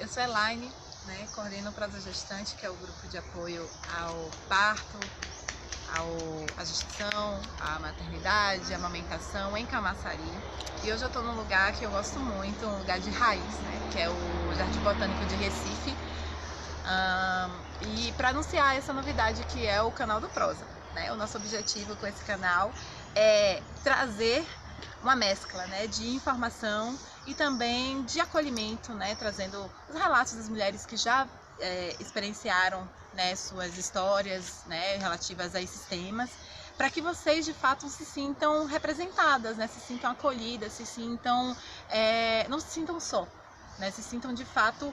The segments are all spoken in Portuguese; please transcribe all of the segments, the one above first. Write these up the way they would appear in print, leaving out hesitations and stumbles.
Eu sou Elaine, né, coordeno o Prosa Gestante, que é o grupo de apoio ao parto, à gestação, à maternidade, à amamentação em Camaçari. E hoje eu estou num lugar que eu gosto muito, um lugar de raiz, né, que é o Jardim Botânico de Recife. E para anunciar essa novidade que é o canal do Prosa, né? O nosso objetivo com esse canal é trazer uma mescla, né, de informação e também de acolhimento, né, trazendo os relatos das mulheres que já experienciaram, né, suas histórias, né, relativas a esses temas, para que vocês de fato se sintam representadas, né, se sintam acolhidas, se sintam, não se sintam só, né, se sintam de fato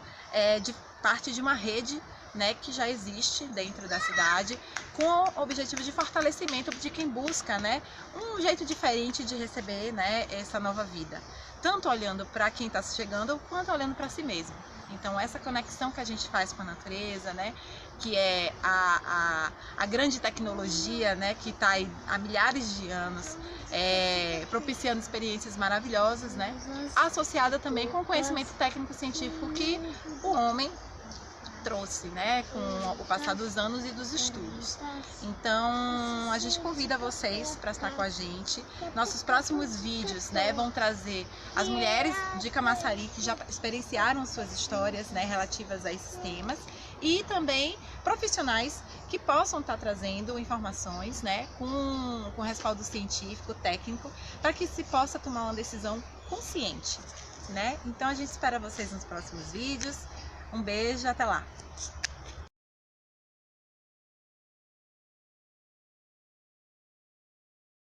de parte de uma rede, né, que já existe dentro da cidade, com o objetivo de fortalecimento de quem busca, né, um jeito diferente de receber, né, essa nova vida, tanto olhando para quem está chegando, quanto olhando para si mesmo. Então essa conexão que a gente faz com a natureza, né, que é a grande tecnologia, né, que está há milhares de anos propiciando experiências maravilhosas, né, associada também com o conhecimento técnico-científico que o homem trouxe, né, com o passar dos anos e dos estudos. Então a gente convida vocês para estar com a gente. Nossos próximos vídeos, né, vão trazer as mulheres de Camaçari que já experienciaram suas histórias, né, relativas a esses temas, e também profissionais que possam estar trazendo informações, né, com respaldo científico, técnico, para que se possa tomar uma decisão consciente, né? Então a gente espera vocês nos próximos vídeos. Um beijo, até lá!